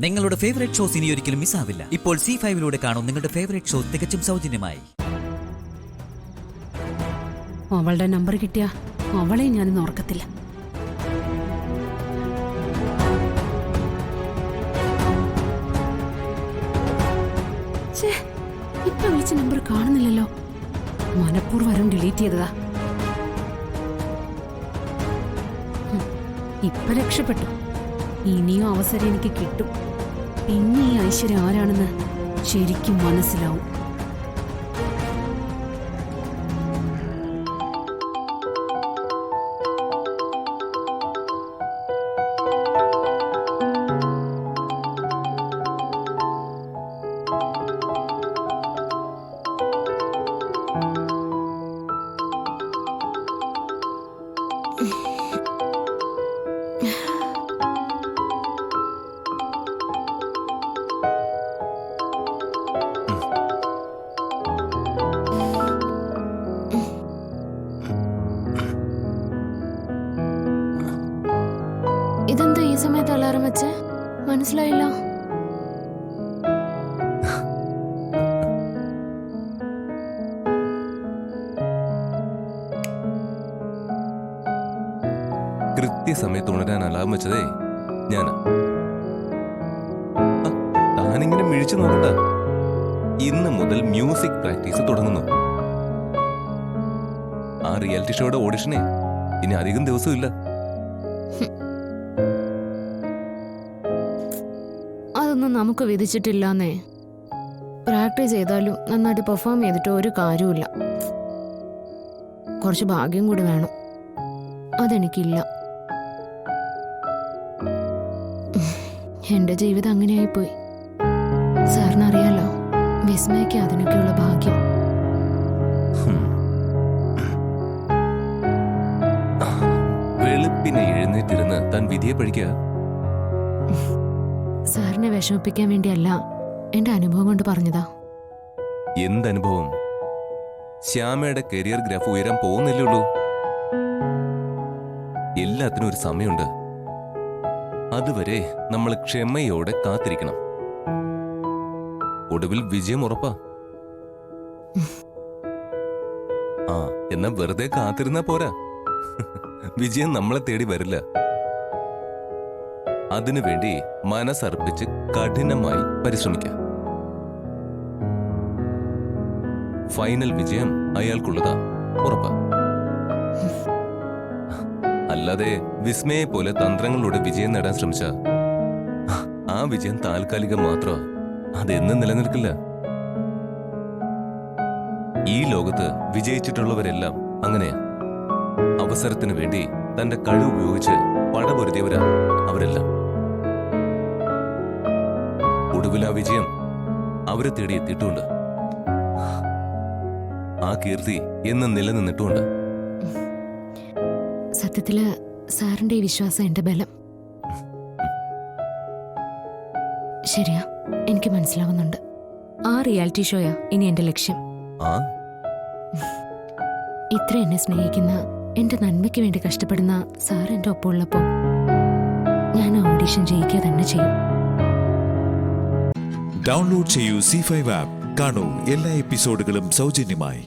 നിങ്ങളുടെ favourite shows ഇനി ഒരിക്കലും മിസ്സാവില്ല. ഇപ്പോൾ C5-ലൂടെ കാണും നിങ്ങളുടെ ഫേവറേറ്റ് ഷോ തികച്ചും സൗജന്യമായി. അവളുടെ നമ്പർ കിട്ടിയ അവളെ ഞാനിന്ന് ഓർക്കത്തില്ല. ഇപ്പൊ വിളിച്ച നമ്പർ കാണുന്നില്ലല്ലോ. മനഃപൂർവ്വം ഡിലീറ്റ് ചെയ്തതാ. ഇപ്പൊ രക്ഷപ്പെട്ടു. ഇനിയും അവസരം എനിക്ക് കിട്ടും. പിന്നെ ഈ ഐശ്വര്യം ആരാണെന്ന് ശരിക്കും മനസ്സിലാവും. ഇതെന്താ ഈ സമയത്ത് അലാറം വെച്ച്? മനസ്സിലായില്ല. കൃത്യസമയത്ത് ഉണരാൻ അലാറം വെച്ചതേ ഞാനാ. താനിങ്ങനെ മിഴിച്ചു നോക്കണ്ട. ഇന്ന് മുതൽ മ്യൂസിക് പ്രാക്ടീസ് തുടങ്ങുന്നു. ആ റിയാലിറ്റി ഷോയുടെ ഓഡിഷനെ ഇനി അധികം ദിവസമില്ല. അതൊന്നും നമുക്ക് വിധിച്ചിട്ടില്ലാന്നേ. പ്രാക്ടീസ് ചെയ്താലും നന്നായിട്ട് പെർഫോം ചെയ്തിട്ട് ഒരു കാര്യമില്ല. കുറച്ച് ഭാഗ്യം കൂടി വേണം. അതെനിക്കില്ല. എന്റെ ജീവിതം അങ്ങനെയായിപ്പോയി. സാറിനറിയാലോ, വിസ്മയ്ക്ക് അതിനൊക്കെയുള്ള ഭാഗ്യം. വെളുപ്പിനെ എഴുന്നേറ്റിരുന്ന് താൻ വിധിയെ പഠിക്കുക. സാറിനെ വിഷമിപ്പിക്കാൻ വേണ്ടിയല്ല, എന്റെ അനുഭവം കൊണ്ട് പറഞ്ഞതാ. എന്തനുഭവം? ശ്യാമയുടെ കരിയർ ഗ്രാഫ് ഉയരാൻ പോകുന്നില്ലുള്ളൂ. എല്ലാത്തിനും ഒരു സമയമുണ്ട്. അതുവരെ നമ്മൾ ക്ഷമയോടെ കാത്തിരിക്കണം. ഒടുവിൽ വിജയം ഉറപ്പാ. എന്നാ വെറുതെ കാത്തിരുന്നാ പോരാ. വിജയം നമ്മളെ തേടി വരില്ല. അതിനുവേണ്ടി മനസ്സർപ്പിച്ച് കഠിനമായി പരിശ്രമിക്കാം. ഫൈനൽ വിജയം അയാൾക്കുള്ളതാ, ഉറപ്പാ. അല്ലാതെ വിസ്മയെ പോലെ തന്ത്രങ്ങളിലൂടെ വിജയം നേടാൻ ശ്രമിച്ച ആ വിജയം താൽക്കാലികം മാത്രമാ. അതെന്നും നിലനിൽക്കില്ല. ഈ ലോകത്ത് വിജയിച്ചിട്ടുള്ളവരെല്ലാം അങ്ങനെയാ. അവസരത്തിന് വേണ്ടി തന്റെ കഴിവ് ഉപയോഗിച്ച് പടപൊരുതിയവരാ അവരെല്ലാം. ഒടുവിൽ ആ വിജയം അവരെ തേടി എത്തിയിട്ടുമുണ്ട്. ആ കീർത്തി എന്നും നിലനിന്നിട്ടുമുണ്ട്. സത്യത്തില് സാറിന്റെ ഈ വിശ്വാസം എന്റെ ബലം. ശരിയാ, എനിക്ക് മനസ്സിലാവുന്നുണ്ട്. ആ റിയാലിറ്റി ഷോയാ ഇനി എന്റെ ലക്ഷ്യം. ഇത്ര എന്നെ സ്നേഹിക്കുന്ന, എന്റെ നന്മയ്ക്ക് വേണ്ടി കഷ്ടപ്പെടുന്ന സാർ എന്റെ ഒപ്പം ഉള്ളപ്പോ ഞാൻ ഓഡിഷൻ ജയിക്കുക തന്നെ ചെയ്യും. ഡൗൺലോഡ് ചെയ്യൂ C5 ആപ്പ്. കാണൂ എല്ലാ എപ്പിസോഡുകളും സൗജന്യമായി.